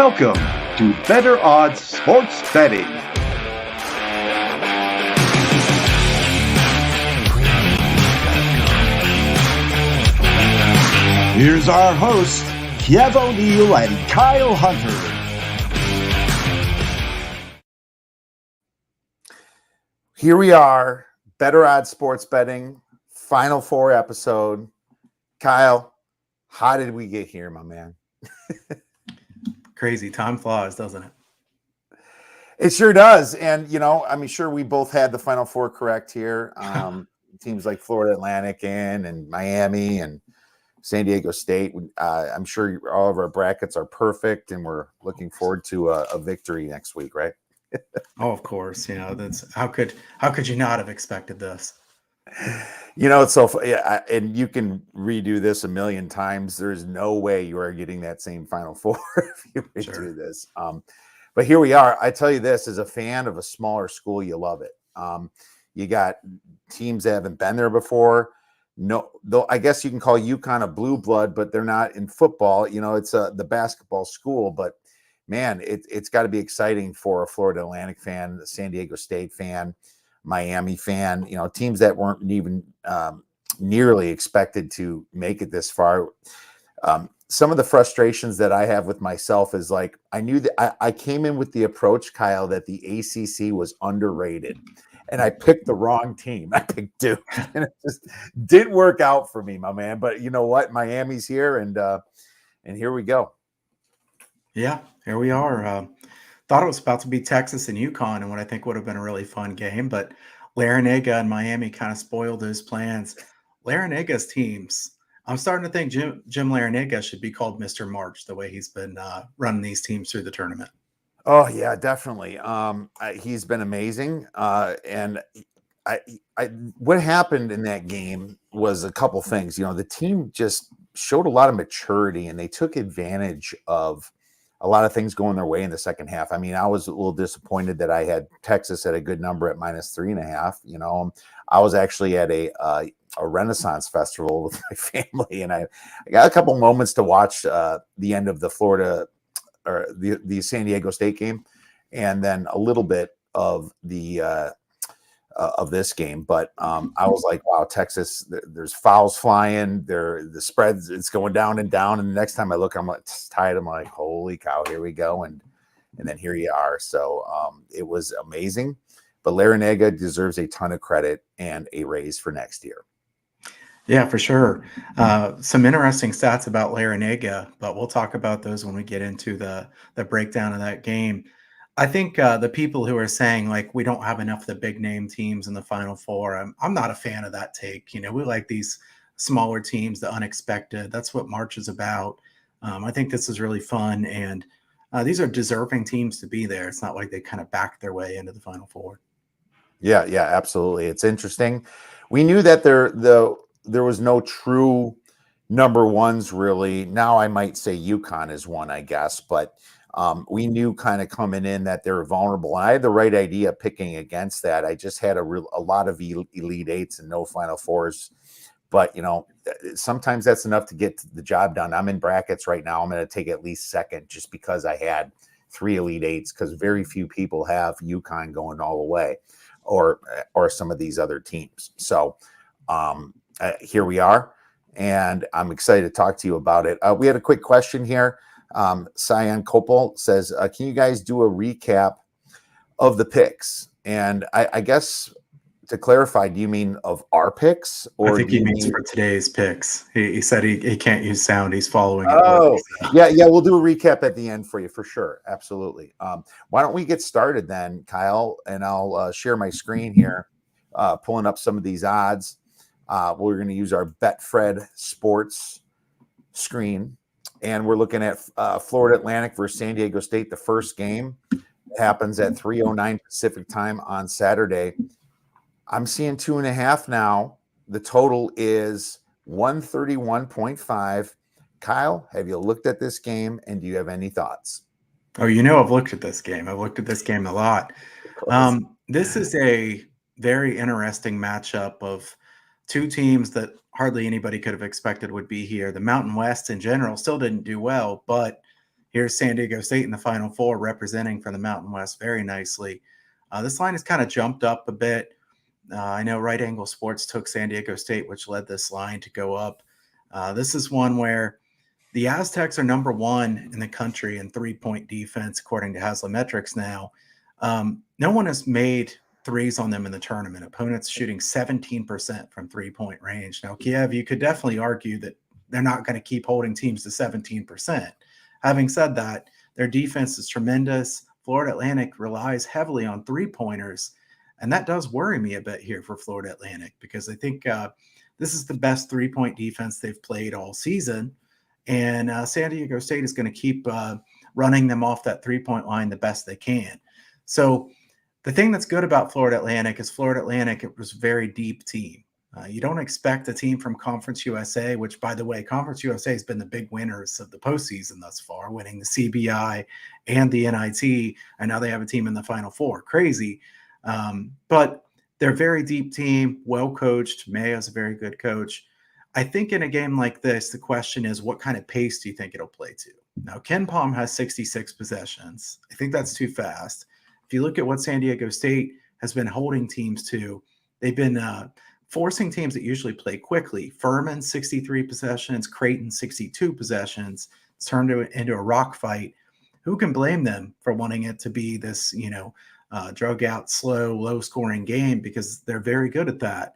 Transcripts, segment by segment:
Welcome to Better Odds Sports Betting. Here's our hosts, Kiev O'Neil and Kyle Hunter. Here we are, Better Odds Sports Betting, Final Four episode. Kyle, how did we get here, my man? Crazy. Time flies, doesn't it? It sure does. And, I'm sure we both had the Final Four correct here. Teams like Florida Atlantic and Miami and San Diego State. I'm sure all of our brackets are perfect, and we're looking forward to a victory next week, right? Oh, of course. That's how could you not have expected this? It's so and you can redo this a million times. There's no way you are getting that same Final Four if you redo this. But here we are. I tell you this, as a fan of a smaller school, you love it. You got teams that haven't been there before. No, though I guess you can call UConn a blue blood, but they're not in football. It's the basketball school, but man, it's got to be exciting for a Florida Atlantic fan, a San Diego State fan, Miami fan, teams that weren't even nearly expected to make it this far. Some of the frustrations that I have with myself is like, I knew that I came in with the approach, Kyle, that the ACC was underrated, and I picked the wrong team. I picked Duke, and it just didn't work out for me, my man. But you know what? Miami's here, and here we go. Yeah, here we are. Thought it was about to be Texas and UConn and what I think would have been a really fun game, but Larrañaga and Miami kind of spoiled those plans. Larrañaga's teams, I'm starting to think Jim Larrañaga should be called Mr. March, the way he's been running these teams through the tournament. Oh yeah, definitely. He's been amazing. And what happened in that game was a couple things. The team just showed a lot of maturity, and they took advantage of a lot of things going their way in the second half. I was a little disappointed that I had Texas at a good number at -3.5. I was actually at a Renaissance festival with my family, and I got a couple moments to watch the end of the Florida or the San Diego State game, and then a little bit of the of this game. But I was like, wow, Texas, there's fouls flying, the spreads, it's going down and down. And the next time I look, I'm like tied. I'm like, holy cow, here we go. And then here you are. So it was amazing. But Larrañaga deserves a ton of credit and a raise for next year. Yeah, for sure. Some interesting stats about Larrañaga, but we'll talk about those when we get into the breakdown of that game. I think the people who are saying, like, we don't have enough of the big name teams in the Final Four, I'm not a fan of that take. We like these smaller teams, the unexpected. That's what March is about. I think this is really fun, and these are deserving teams to be there. It's not like they kind of backed their way into the Final Four. Yeah, absolutely. It's interesting. We knew that there was no true number ones, really. Now I might say UConn is one, I guess, but we knew kind of coming in that they were vulnerable. And I had the right idea picking against that. I just had a lot of Elite Eights and no Final Fours. But, sometimes that's enough to get the job done. I'm in brackets right now. I'm going to take at least second just because I had 3 Elite Eights, because very few people have UConn going all the way or some of these other teams. So here we are, and I'm excited to talk to you about it. We had a quick question here. Cyan Kopel says, can you guys do a recap of the picks? And I guess to clarify, do you mean of our picks? Or I think he means for today's picks. He said he can't use sound. He's following it. Oh, yeah. We'll do a recap at the end for you for sure. Absolutely. Why don't we get started then, Kyle? And I'll share my screen here, pulling up some of these odds. We're going to use our Betfred Sports screen. And we're looking at Florida Atlantic versus San Diego State. The first game happens at 3:09 Pacific time on Saturday. I'm seeing 2.5 now. The total is 131.5. Kyle, have you looked at this game, and do you have any thoughts? Oh, I've looked at this game. I've looked at this game a lot. This is a very interesting matchup of two teams that hardly anybody could have expected would be here. The Mountain West in general still didn't do well, but Here's San Diego State in the Final Four representing for the Mountain West very nicely. This line has kind of jumped up a bit. I know Right Angle Sports took San Diego State, which led this line to go up. This is one where the Aztecs are number one in the country in three-point defense, according to Haslametrics now. No one has made threes on them in the tournament. Opponents shooting 17% from three-point range. Now, Kiev, you could definitely argue that they're not going to keep holding teams to 17%. Having said that, their defense is tremendous. Florida Atlantic relies heavily on three-pointers, and that does worry me a bit here for Florida Atlantic because I think this is the best three-point defense they've played all season, and San Diego State is going to keep running them off that three-point line the best they can. So the thing that's good about Florida Atlantic is Florida Atlantic, it was a very deep team. You don't expect a team from Conference USA, which, by the way, Conference USA has been the big winners of the postseason thus far, winning the CBI and the NIT, and now they have a team in the Final Four. Crazy. But they're a very deep team, well-coached. Mayo's a very good coach. I think in a game like this, the question is, what kind of pace do you think it'll play to? Now, Ken Palm has 66 possessions. I think that's too fast. If you look at what San Diego State has been holding teams to, they've been forcing teams that usually play quickly. Furman, 63 possessions. Creighton, 62 possessions. It's turned into a rock fight. Who can blame them for wanting it to be this, drug out, slow, low-scoring game because they're very good at that.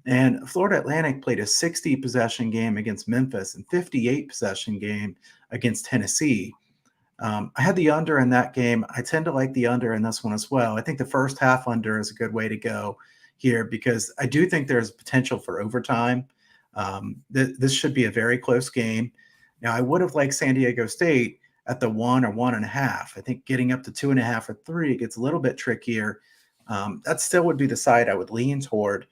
And Florida Atlantic played a 60-possession game against Memphis and 58-possession game against Tennessee. I had the under in that game. I tend to like the under in this one as well. I think the first half under is a good way to go here because I do think there's potential for overtime. This should be a very close game. Now, I would have liked San Diego State at the 1 or 1.5. I think getting up to 2.5 or 3 gets a little bit trickier. That still would be the side I would lean toward.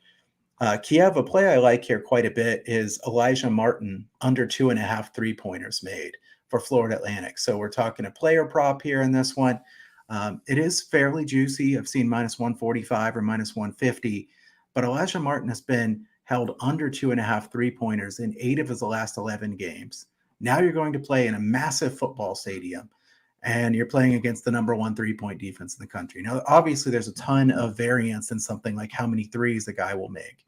Kiev, a play I like here quite a bit is Elijah Martin under 2.5 3-pointers made for Florida Atlantic. So we're talking a player prop here in this one. It is fairly juicy. I've seen minus 145 or minus 150, but Elijah Martin has been held under 2.5 3-pointers in 8 of his last 11 games. Now you're going to play in a massive football stadium, and you're playing against the number 1 3-point defense in the country. Now, obviously, there's a ton of variance in something like how many threes the guy will make,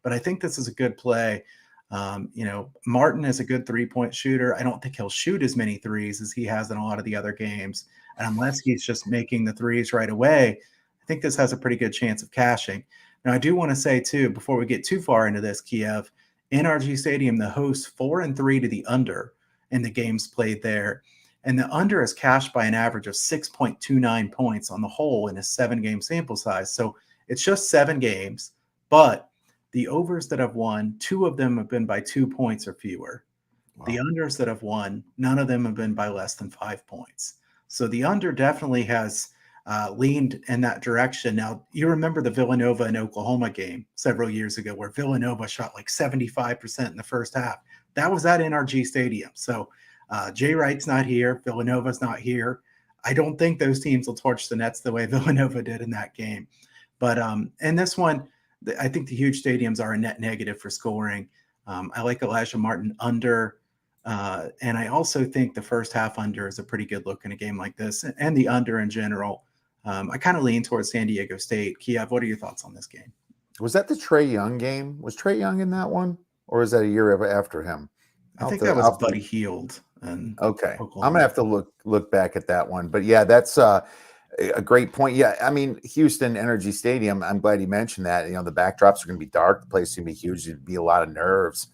but I think this is a good play. Martin is a good 3-point shooter. I don't think he'll shoot as many threes as he has in a lot of the other games. And unless he's just making the threes right away, I think this has a pretty good chance of cashing. Now, I do want to say, too, before we get too far into this, Kiev, NRG Stadium, the hosts 4-3 to the under in the games played there. And the under is cashed by an average of 6.29 points on the whole in a 7-game sample size. So it's just 7 games, but the overs that have won, 2 of them have been by 2 points or fewer. Wow. The unders that have won, none of them have been by less than 5 points. So the under definitely has leaned in that direction. Now, you remember the Villanova and Oklahoma game several years ago where Villanova shot like 75% in the first half. That was at NRG Stadium. So Jay Wright's not here. Villanova's not here. I don't think those teams will torch the Nets the way Villanova did in that game. But in this one, I think the huge stadiums are a net negative for scoring. I like Elijah Martin under. And I also think the first half under is a pretty good look in a game like this, and the under in general. I kind of lean towards San Diego State. Kiev, what are your thoughts on this game? Was that the Trae Young game? Was Trae Young in that one? Or is that a year after him? I think that was Buddy Hield. Okay. Oklahoma. I'm going to have to look back at that one. But yeah, that's a great point. Yeah, I mean, Houston Energy Stadium, I'm glad you mentioned that. The backdrops are going to be dark. The place is going to be huge. There'd be a lot of nerves.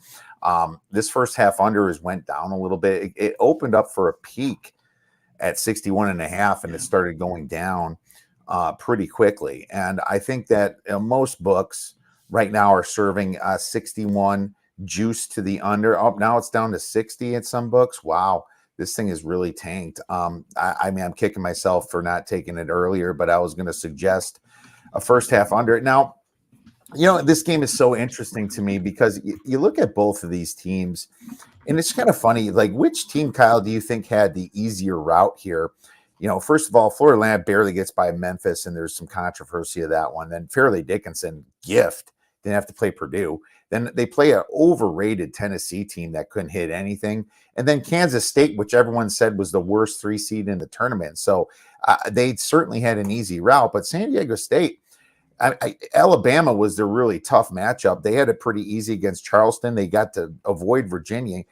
This first half under went down a little bit. It opened up for a peak at 61.5, and it started going down pretty quickly. And I think that most books right now are serving 61 juice to the under. Oh, now it's down to 60 at some books. Wow, this thing is really tanked. I mean, I'm kicking myself for not taking it earlier, but I was going to suggest a first half under. Now, this game is so interesting to me because you look at both of these teams, and it's kind of funny. Like, which team, Kyle, do you think had the easier route here? First of all, Florida Atlantic barely gets by Memphis, and there's some controversy of that one. Then Fairleigh Dickinson gift Then have to play Purdue. Then they play an overrated Tennessee team that couldn't hit anything. And then Kansas State, which everyone said was the worst 3 seed in the tournament. So they certainly had an easy route. But San Diego State, Alabama was their really tough matchup. They had it pretty easy against Charleston. They got to avoid Virginia.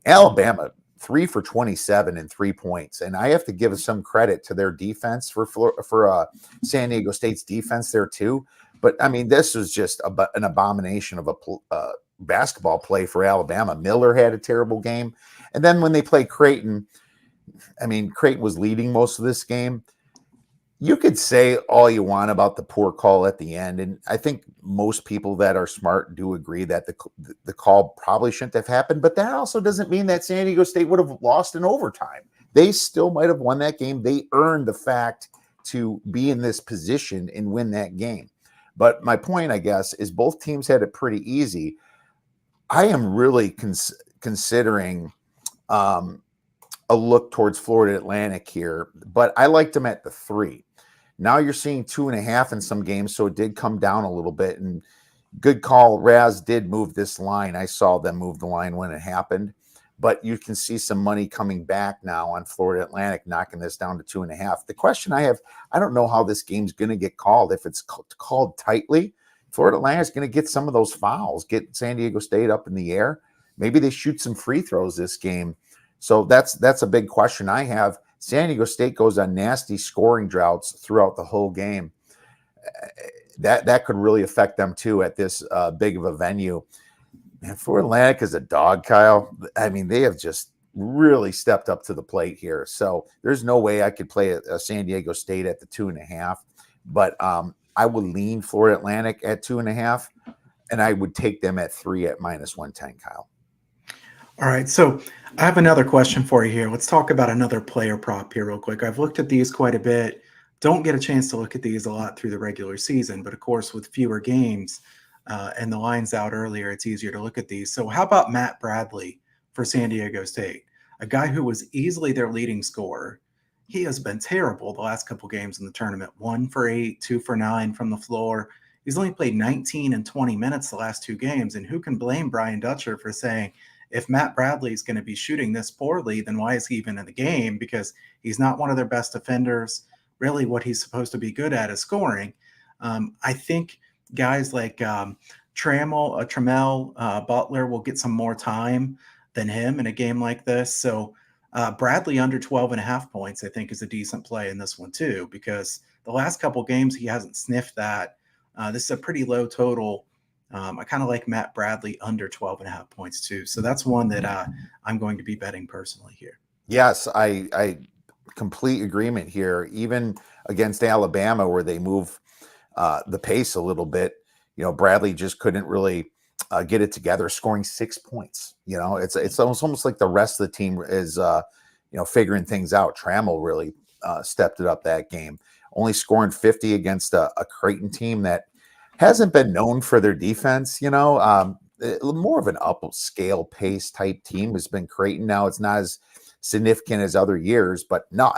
Alabama, 3 for 27 and 3 points. And I have to give some credit to their defense for San Diego State's defense there too. But I mean, this was just an abomination of a basketball play for Alabama. Miller had a terrible game. And then when they played Creighton, I mean, Creighton was leading most of this game. You could say all you want about the poor call at the end. And I think most people that are smart do agree that the call probably shouldn't have happened. But that also doesn't mean that San Diego State would have lost in overtime. They still might have won that game. They earned the fact to be in this position and win that game. But my point, I guess, is both teams had it pretty easy. I am really considering a look towards Florida Atlantic here, but I liked them at the 3. Now you're seeing 2.5 in some games, so it did come down a little bit. And good call, Raz did move this line. I saw them move the line when it happened. But you can see some money coming back now on Florida Atlantic, knocking this down to 2.5. The question I have, I don't know how this game's going to get called. If it's called tightly, Florida Atlantic is going to get some of those fouls, get San Diego State up in the air. Maybe they shoot some free throws this game. So that's a big question I have. San Diego State goes on nasty scoring droughts throughout the whole game. That could really affect them too at this big of a venue. And Florida Atlantic is a dog, Kyle. I mean, they have just really stepped up to the plate here. So there's no way I could play a San Diego State at the 2.5. But I would lean Florida Atlantic at 2.5, and I would take them at 3 at -110, Kyle. All right, so I have another question for you here. Let's talk about another player prop here real quick. I've looked at these quite a bit. Don't get a chance to look at these a lot through the regular season, but of course with fewer games and the lines out earlier, it's easier to look at these. So how about Matt Bradley for San Diego State? A guy who was easily their leading scorer. He has been terrible the last couple games in the tournament. 1 for 8, 2 for 9 from the floor. He's only played 19 and 20 minutes the last 2 games. And who can blame Brian Dutcher for saying, if Matt Bradley is going to be shooting this poorly, then why is he even in the game? Because he's not one of their best defenders. Really what he's supposed to be good at is scoring. I think guys like Trammell, Butler will get some more time than him in a game like this. So Bradley under 12.5 points, I think, is a decent play in this one too, because the last couple games he hasn't sniffed that. This is a pretty low total. I kind of like Matt Bradley under 12.5 points too. So that's one that I'm going to be betting personally here. Yes, I complete agreement here. Even against Alabama, where they move the pace a little bit, Bradley just couldn't really get it together, scoring 6 points. It's almost like the rest of the team is figuring things out. Trammell really stepped it up that game, only scoring 50 against a Creighton team that hasn't been known for their defense. More of an upscale pace type team has been Creighton. Now it's not as significant as other years, but no,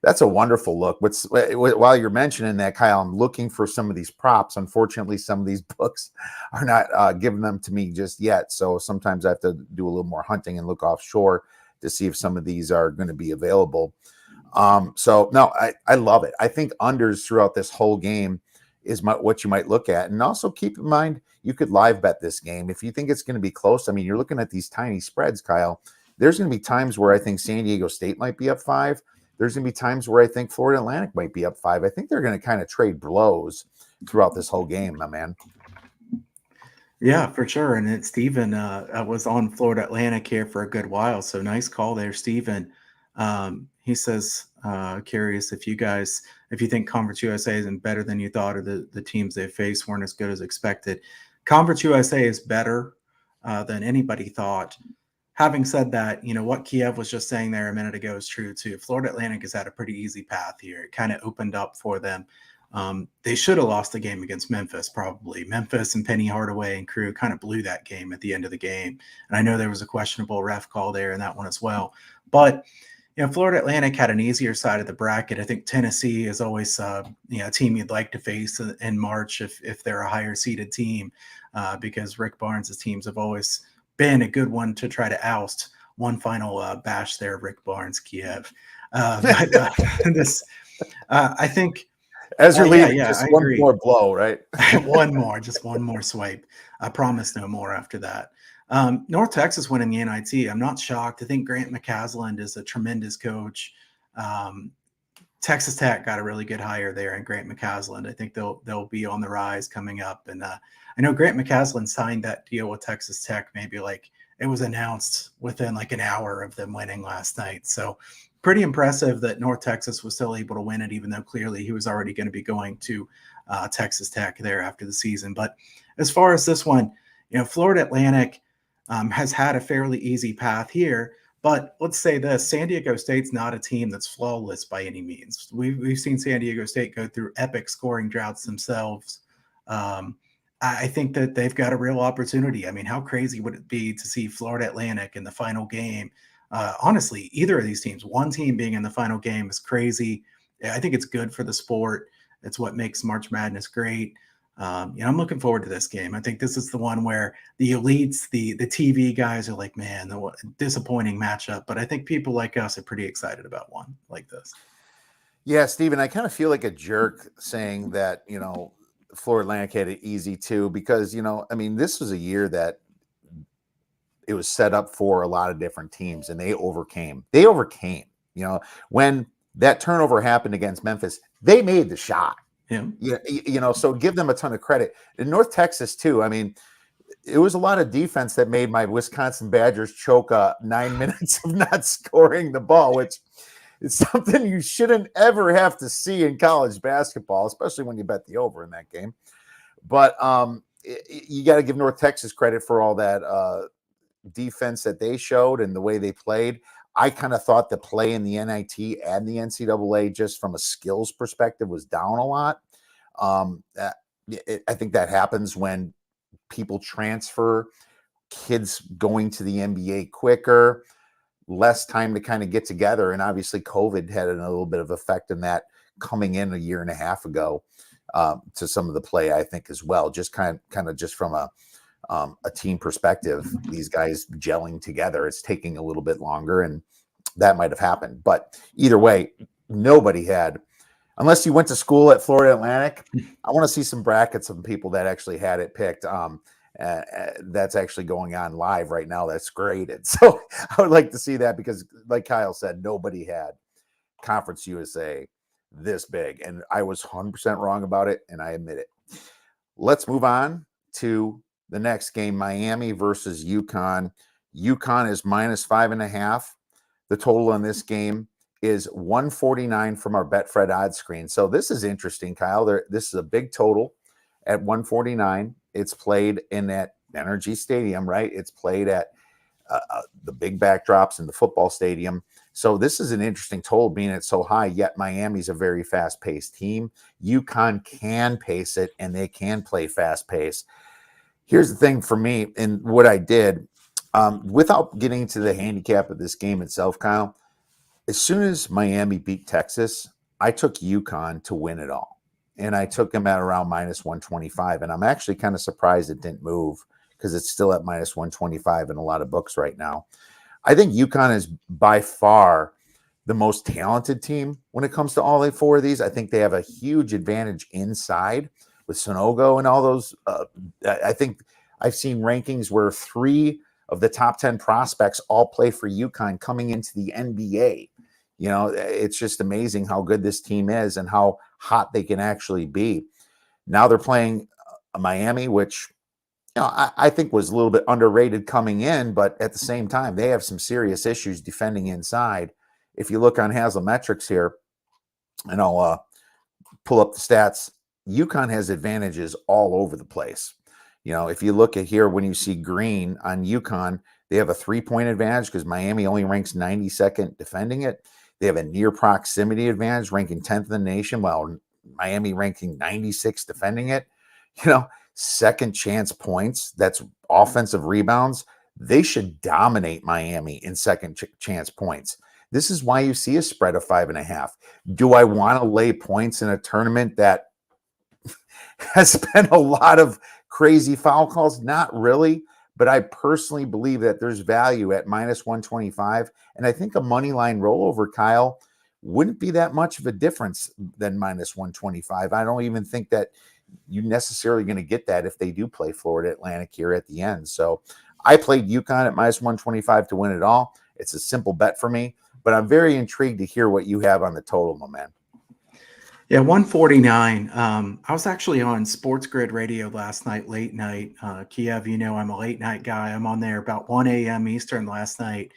that's a wonderful look. While you're mentioning that, Kyle, I'm looking for some of these props. Unfortunately, some of these books are not giving them to me just yet. So sometimes I have to do a little more hunting and look offshore to see if some of these are going to be available. So no, I love it. I think unders throughout this whole game is what you might look at. And also keep in mind, you could live bet this game. If you think it's going to be close, I mean, you're looking at these tiny spreads, Kyle. There's going to be times where I think San Diego State might be up 5. There's going to be times where I think Florida Atlantic might be up 5. I think they're going to kind of trade blows throughout this whole game, my man. Yeah, for sure. And it's Steven was on Florida Atlantic here for a good while. So nice call there, Steven. He says, curious if you think Conference USA isn't better than you thought, or the teams they faced weren't as good as expected. Conference USA is better than anybody thought. Having said that, what Kiev was just saying there a minute ago is true too. Florida Atlantic has had a pretty easy path here. It kind of opened up for them. They should have lost the game against Memphis, probably. Memphis and Penny Hardaway and crew kind of blew that game at the end of the game. And I know there was a questionable ref call there in that one as well. But Florida Atlantic had an easier side of the bracket. I think Tennessee is always a team you'd like to face in March if they're a higher seeded team, because Rick Barnes' teams have always been a good one to try to oust. One final bash there, Rick Barnes, Kiev. I think. As you're leaving, I just one agree. more blow, right? Just one more swipe. I promise no more after that. North Texas winning the NIT. I'm not shocked. I think Grant McCasland is a tremendous coach. Texas Tech got a really good hire there, and Grant McCasland. I think they'll be on the rise coming up. And I know Grant McCasland signed that deal with Texas Tech. Maybe like it was announced within like an hour of them winning last night. So pretty impressive that North Texas was still able to win it, even though clearly he was already going to be going to Texas Tech there after the season. But as far as this one, Florida Atlantic has had a fairly easy path here. But let's say this, San Diego State's not a team that's flawless by any means. We've seen San Diego State go through epic scoring droughts themselves. I think that they've got a real opportunity. I mean, how crazy would it be to see Florida Atlantic in the final game? Honestly, either of these teams, one team being in the final game is crazy. I think it's good for the sport. It's what makes March Madness great. I'm looking forward to this game. I think this is the one where the elites, the TV guys are like, man, the disappointing matchup. But I think people like us are pretty excited about one like this. Yeah, Steven, I kind of feel like a jerk saying that, Florida Atlantic had it easy too, because, this was a year that it was set up for a lot of different teams, and they overcame. When that turnover happened against Memphis, they made the shot. Yeah. So give them a ton of credit. In North Texas too, it was a lot of defense that made my Wisconsin Badgers choke 9 minutes of not scoring the ball, which is something you shouldn't ever have to see in college basketball, especially when you bet the over in that game. But you got to give North Texas credit for all that defense that they showed and the way they played. I kind of thought the play in the NIT and the NCAA, just from a skills perspective, was down a lot. I think that happens when people transfer, kids going to the NBA quicker, less time to kind of get together. And obviously COVID had a little bit of effect in that coming in a year and a half ago to some of the play, I think, as well. Just kind of just from a team perspective, these guys gelling together, it's taking a little bit longer, and that might have happened. But either way, nobody had, unless you went to school at Florida Atlantic, I want to see some brackets of people that actually had it picked. That's actually going on live right now. That's graded. So I would like to see that, because like Kyle said, nobody had Conference USA this big, and I was 100% wrong about it, and I admit it. Let's move on to the next game, Miami versus UConn. UConn is -5.5. The total on this game is 149 from our Betfred odds screen. So this is interesting, Kyle. This is a big total at 149. It's played in that Energy Stadium, right? It's played at the big backdrops in the football stadium. So this is an interesting total, being it's so high, yet Miami's a very fast-paced team. UConn can pace it, and they can play fast-paced. Here's the thing for me, and what I did, without getting to the handicap of this game itself, Kyle, as soon as Miami beat Texas, I took UConn to win it all. And I took them at around -125. And I'm actually kind of surprised it didn't move, because it's still at -125 in a lot of books right now. I think UConn is by far the most talented team when it comes to all four of these. I think they have a huge advantage inside with Sonogo and all those. I think I've seen rankings where 3 of the top 10 prospects all play for UConn coming into the NBA. It's just amazing how good this team is and how hot they can actually be. Now they're playing Miami, which I think was a little bit underrated coming in, but at the same time, they have some serious issues defending inside. If you look on Haslametrics here, and I'll pull up the stats, UConn has advantages all over the place. If you look at here, when you see green on UConn, they have a 3-point advantage because Miami only ranks 92nd defending it. They have a near proximity advantage, ranking 10th in the nation, while Miami ranking 96th defending it. Second chance points, that's offensive rebounds. They should dominate Miami in second chance points. This is why you see a spread of 5.5. Do I want to lay points in a tournament that has been a lot of crazy foul calls? Not really. But I personally believe that there's value at minus 125. And I think a money line rollover, Kyle, wouldn't be that much of a difference than minus 125. I don't even think that you're necessarily going to get that if they do play Florida Atlantic here at the end. So I played UConn at minus 125 to win it all. It's a simple bet for me, but I'm very intrigued to hear what you have on the total, my man. Yeah, 149. I was actually on Sports Grid Radio last night, late night. Kiev, you know, I'm a late night guy. I'm on there about 1 a.m. Eastern last night,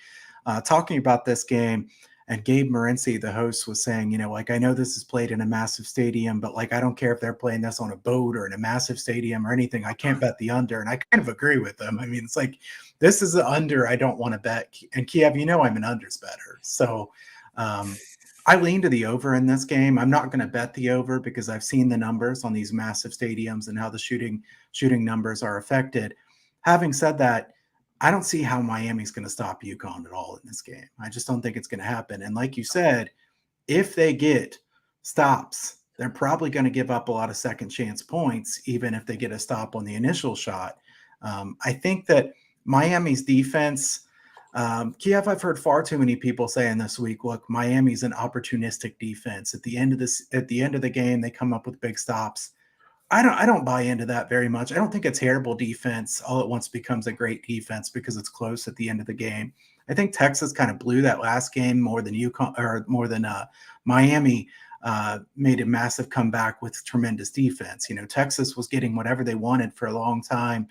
talking about this game. And Gabe Morency, the host, was saying, you know, like, I know this is played in a massive stadium, but like, I don't care if they're playing this on a boat or in a massive stadium or anything. I can't bet the under. And I kind of agree with them. I mean, it's like, this is the under I don't want to bet. And Kiev, you know, I'm an unders better. So, I lean to the over in this game. I'm not going to bet the over because I've seen the numbers on these massive stadiums and how the shooting numbers are affected. Having said that, I don't see how Miami's going to stop UConn at all in this game. I just don't think it's going to happen. And like you said, if they get stops, they're probably going to give up a lot of second chance points, even if they get a stop on the initial shot. I think that Miami's defense, Kiev, I've heard far too many people saying this week, look, Miami's an opportunistic defense. At the end of the game, they come up with big stops. I don't buy into that very much. I don't think a terrible defense all at once becomes a great defense because it's close at the end of the game. I think Texas kind of blew that last game more than Miami made a massive comeback with tremendous defense. You know, Texas was getting whatever they wanted for a long time.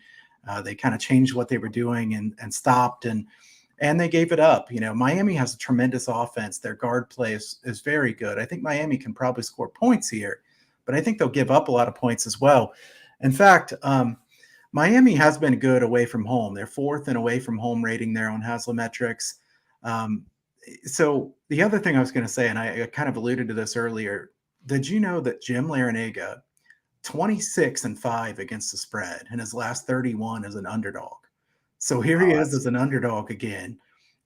They kind of changed what they were doing and stopped and they gave it up. You know, Miami has a tremendous offense. Their guard play is very good. I think Miami can probably score points here, but I think they'll give up a lot of points as well. In fact, Miami has been good away from home. They're fourth in away from home rating there on Haslametrics. So the other thing I was going to say, and I kind of alluded to this earlier, did you know that Jim Larinaga, 26-5 against the spread, and his last 31 as an underdog? So here he is as an underdog again,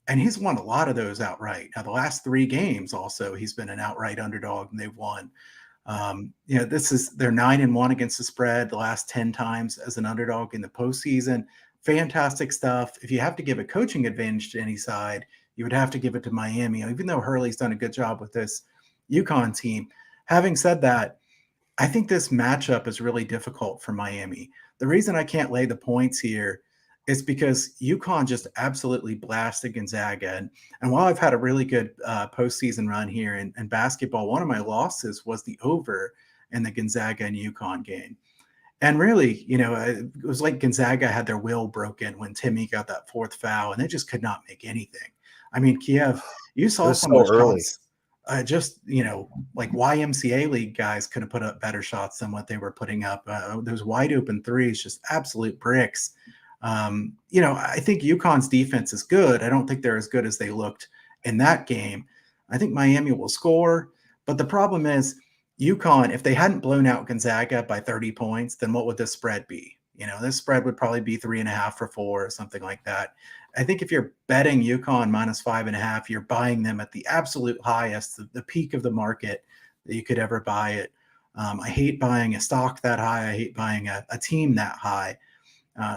and he's won a lot of those outright. Now, the last 3 games also, he's been an outright underdog, and they've won. You know, they're 9-1 against the spread the last 10 times as an underdog in the postseason. Fantastic stuff. If you have to give a coaching advantage to any side, you would have to give it to Miami, even though Hurley's done a good job with this UConn team. Having said that, I think this matchup is really difficult for Miami. The reason I can't lay the points here is because UConn just absolutely blasted Gonzaga. And while I've had a really good postseason run here in basketball, one of my losses was the over in the Gonzaga and UConn game. And really, you know, it was like Gonzaga had their will broken when Timmy got that 4th foul, and they just could not make anything. I mean, Kiev, you saw some of the shots. Just, you know, like YMCA league guys could have put up better shots than what they were putting up. Those wide open threes, just absolute bricks. You know, I think UConn's defense is good. I don't think they're as good as they looked in that game. I think Miami will score, but the problem is UConn, if they hadn't blown out Gonzaga by 30 points, then what would this spread be? You know, this spread would probably be 3.5 or 4 or something like that. I think if you're betting UConn minus 5.5, you're buying them at the absolute highest, the peak of the market that you could ever buy it. I hate buying a stock that high. I hate buying a team that high.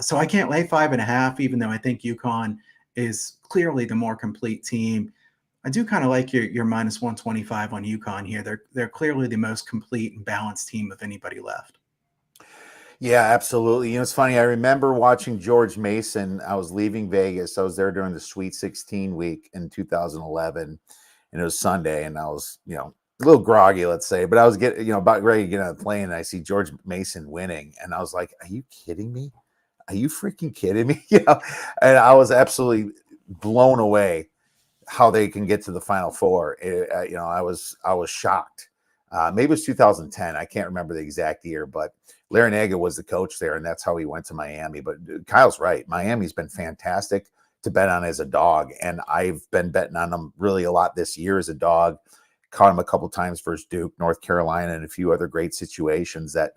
So I can't lay 5.5, even though I think UConn is clearly the more complete team. I do kind of like your minus 125 on UConn here. They're clearly the most complete and balanced team of anybody left. Yeah, absolutely. You know, it's funny. I remember watching George Mason. I was leaving Vegas. I was there during the Sweet 16 week in 2011, and it was Sunday, and I was, you know, a little groggy, let's say, but I was about ready to get on the plane, and I see George Mason winning, and I was like, "Are you kidding me? Are you freaking kidding me?" You know, and I was absolutely blown away how they can get to the Final Four. You know, I was shocked. Maybe it was 2010. I can't remember the exact year, but Larinaga was the coach there, and that's how he went to Miami. But Kyle's right. Miami's been fantastic to bet on as a dog, and I've been betting on them really a lot this year as a dog. Caught him a couple times versus Duke, North Carolina, and a few other great situations that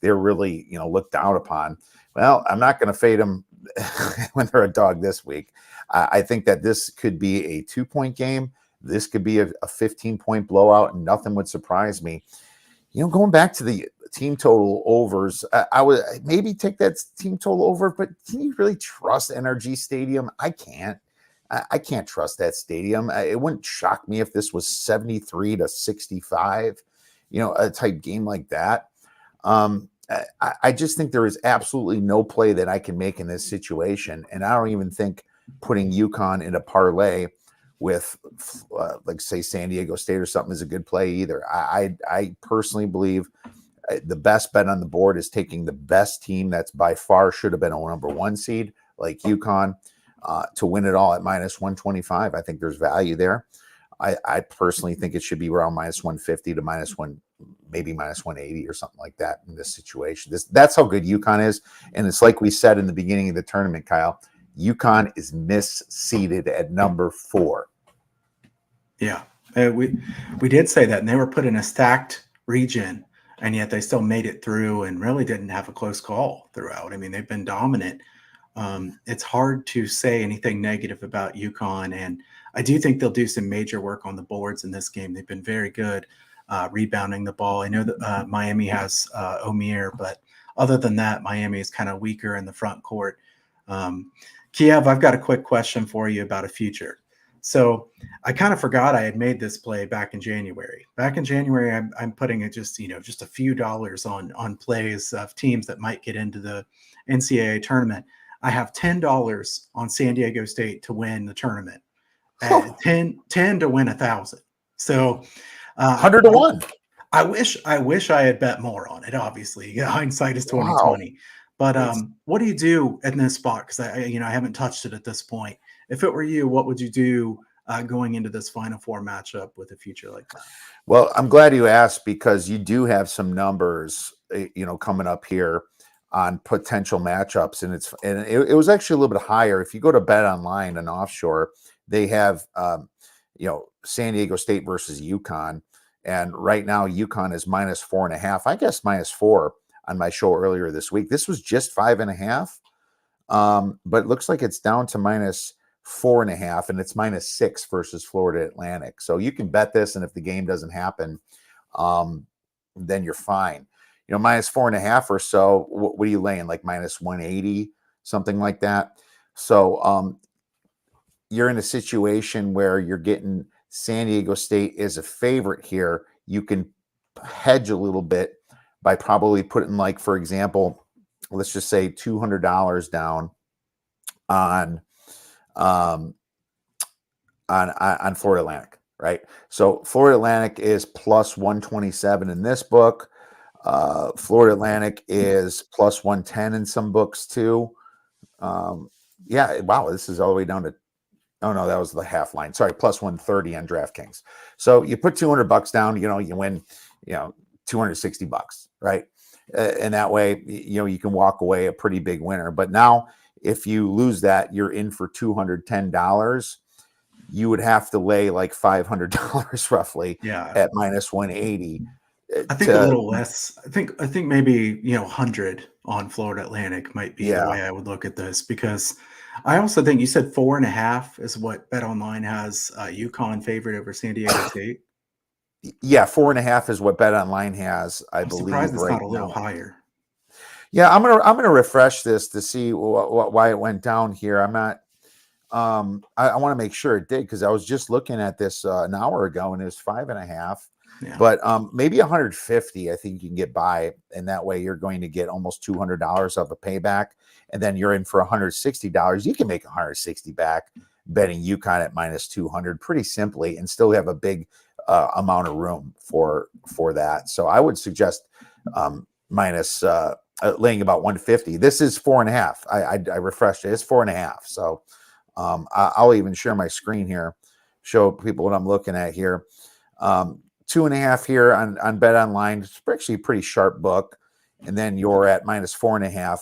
they're really, you know, looked down upon. Well, I'm not going to fade them when they're a dog this week. I think that this could be a 2-point game. This could be a 15-point blowout, and nothing would surprise me. Going back to the team total overs, I would maybe take that team total over, but can you really trust NRG Stadium? I can't. I can't trust that stadium. It wouldn't shock me if this was 73-65, a type game like that. I just think there is absolutely no play that I can make in this situation. And I don't even think putting UConn in a parlay with, like, say, San Diego State or something is a good play either. I personally believe the best bet on the board is taking the best team that's by far should have been a number one seed, like UConn, to win it all at -125. I think there's value there. I personally think it should be around -150 to maybe -180 or something like that in this situation. That's how good UConn is. And it's like we said in the beginning of the tournament, Kyle, UConn is misseeded at number 4. Yeah, we did say that, and they were put in a stacked region, and yet they still made it through and really didn't have a close call throughout. I mean, they've been dominant. It's hard to say anything negative about UConn, and I do think they'll do some major work on the boards in this game. They've been very good rebounding the ball. I know that Miami has O'Neil, but other than that, Miami is kind of weaker in the front court. Kiev, I've got a quick question for you about a future. So I kind of forgot I had made this play back in January. Back in January, I'm putting it just a few dollars on plays of teams that might get into the NCAA tournament. I have $10 on San Diego State to win the tournament, and 10 to win 1,000. So 100 to 1. I wish I had bet more on it. Obviously, hindsight is 2020. Wow. But what do you do in this spot? Because I haven't touched it at this point. If it were you, what would you do going into this Final Four matchup with a future like that? Well, I'm glad you asked, because you do have some numbers, coming up here on potential matchups, and it was actually a little bit higher. If you go to Bet Online and Offshore, they have San Diego State versus UConn, and right now UConn is -4.5. I guess -4 on my show earlier this week. This was just 5.5, but it looks like it's down to -4.5, and it's -6 versus Florida Atlantic. So you can bet this, and if the game doesn't happen, then you're fine. -4.5 or so. What are you laying, like -180, something like that? So you're in a situation where you're getting San Diego State as a favorite here. You can hedge a little bit by probably putting, like, for example, let's just say $200 down on Florida Atlantic, right? So Florida Atlantic is +127 in this book. Florida Atlantic is +110 in some books too. Yeah, wow, this is all the way down to, oh no, that was the half line. Sorry, +130 on DraftKings. So you put $200 down, you win, $260, right? And that way, you can walk away a pretty big winner. But now, if you lose that, you're in for $210. You would have to lay like $500 roughly, at -180. I think a little less. I think maybe 100 on Florida Atlantic might be the way I would look at this, because I also think you said 4.5 is what Bet Online has UConn favorite over San Diego State. Yeah, 4.5 is what Bet Online has. I'm believe surprised it's right not a little now. higher. Yeah, I'm gonna refresh this to see why it went down here. I'm not. I want to make sure it did, because I was just looking at this an hour ago, and it was 5.5. Yeah. But maybe 150, I think you can get by, and that way you're going to get almost $200 of a payback, and then you're in for $160. You can make 160 back betting UConn at -200 pretty simply, and still have a big amount of room for that. So I would suggest laying about 150. This is 4.5. I refreshed it. It's 4.5. So I'll even share my screen here, show people what I'm looking at here. 2.5 here on Bet Online. It's actually a pretty sharp book. And then you're at -4.5,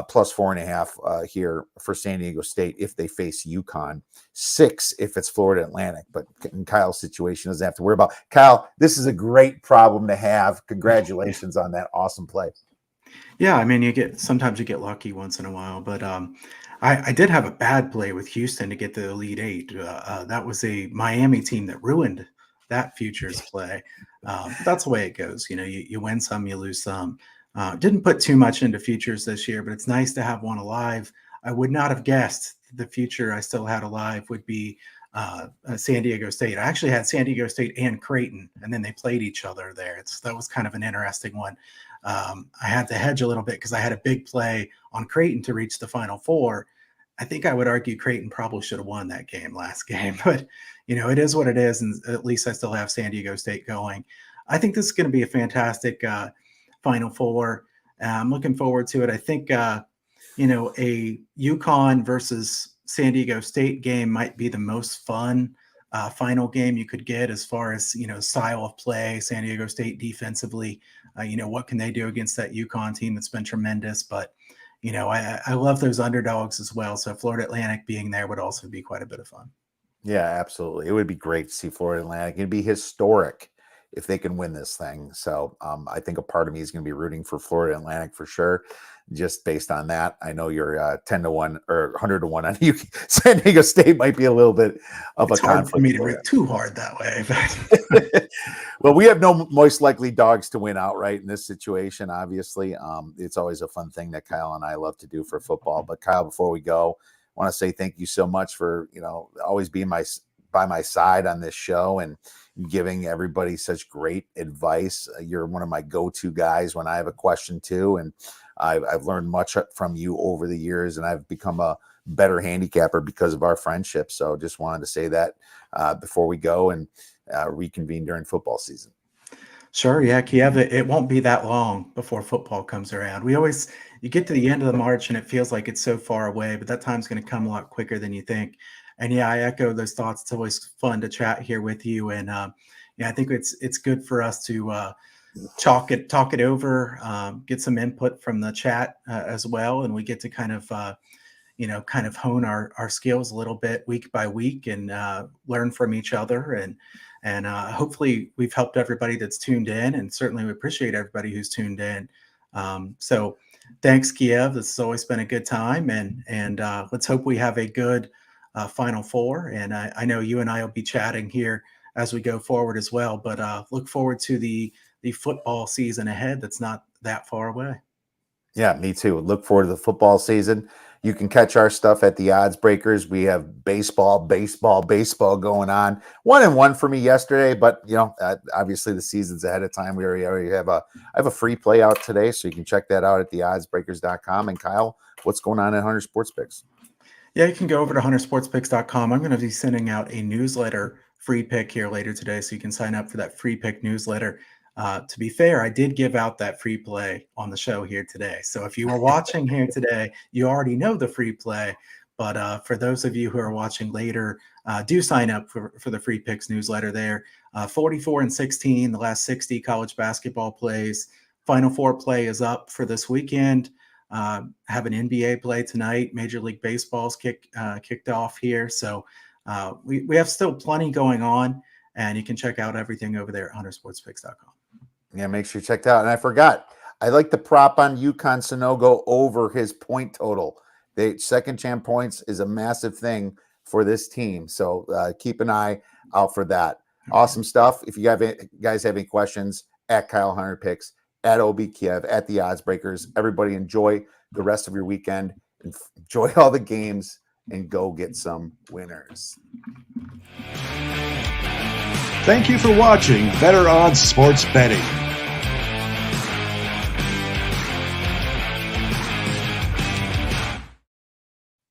+4.5 here for San Diego State if they face UConn. 6 if it's Florida Atlantic. But in Kyle's situation, doesn't have to worry about. Kyle, this is a great problem to have. Congratulations on that awesome play. Yeah, I mean, sometimes you get lucky once in a while, but I did have a bad play with Houston to get the Elite Eight. That was a Miami team that ruined that futures play. That's the way it goes. You win some, you lose some. Didn't put too much into futures this year, but it's nice to have one alive. I would not have guessed the future I still had alive would be San Diego State. I actually had San Diego State and Creighton, and then they played each other there. That was kind of an interesting one. I had to hedge a little bit because I had a big play on Creighton to reach the Final Four. I think I would argue Creighton probably should have won that last game, but it is what it is, and at least I still have San Diego State going. I think this is going to be a fantastic Final Four. I'm looking forward to it. I think a UConn versus San Diego State game might be the most fun final game you could get as far as style of play. San Diego State defensively, what can they do against that UConn team that's been tremendous? But I love those underdogs as well. So Florida Atlantic being there would also be quite a bit of fun. Yeah, absolutely. It would be great to see Florida Atlantic. It'd be historic if they can win this thing. So I think a part of me is going to be rooting for Florida Atlantic for sure. Just based on that, I know you're 10-1 or 100-1 on you. San Diego State might be a little bit of it's a hard conflict for me to root too hard that way. But well, we have no most likely dogs to win outright in this situation. Obviously, it's always a fun thing that Kyle and I love to do for football. But Kyle, before we go, I want to say thank you so much for always being by my side on this show and giving everybody such great advice. You're one of my go-to guys when I have a question too, and I've learned much from you over the years, and I've become a better handicapper because of our friendship. So just wanted to say that before we go and reconvene during football season. Sure. Yeah, Kiev, it won't be that long before football comes around. You get to the end of the March and it feels like it's so far away, but that time's going to come a lot quicker than you think. And yeah, I echo those thoughts. It's always fun to chat here with you. And I think it's good for us to talk it over, get some input from the chat as well. And we get to kind of hone our skills a little bit week by week and learn from each other. And hopefully we've helped everybody that's tuned in, and certainly we appreciate everybody who's tuned in. So thanks, Kiev. This has always been a good time, and let's hope we have a good Final Four. And I know you and I will be chatting here as we go forward as well, but look forward to the football season ahead. That's not that far away. Yeah, me too. Look forward to the football season. You can catch our stuff at the Odds Breakers. We have baseball going on. 1-1 for me yesterday, but obviously the season's ahead of time. We already have I have a free play out today, so you can check that out at theoddsbreakers.com. And Kyle, what's going on at Hunter Sports Picks? Yeah, you can go over to huntersportspicks.com. I'm going to be sending out a newsletter free pick here later today, so you can sign up for that free pick newsletter. To be fair, I did give out that free play on the show here today. So if you were watching here today, you already know the free play. But for those of you who are watching later, do sign up for the free picks newsletter there. 44-16, the last 60 college basketball plays. Final Four play is up for this weekend. Have an NBA play tonight. Major League Baseball's kicked off here. So we have still plenty going on, and you can check out everything over there at huntersportspicks.com. Yeah, make sure you check that out. And I forgot, I like the prop on UConn Sonogo over his point total. The second champ points is a massive thing for this team. So keep an eye out for that. Awesome stuff. If you guys have any questions, at Kyle Hunter Picks, at OB Kiev, at the Odds Breakers. Everybody enjoy the rest of your weekend. Enjoy all the games and go get some winners. Thank you for watching Better Odds Sports Betting.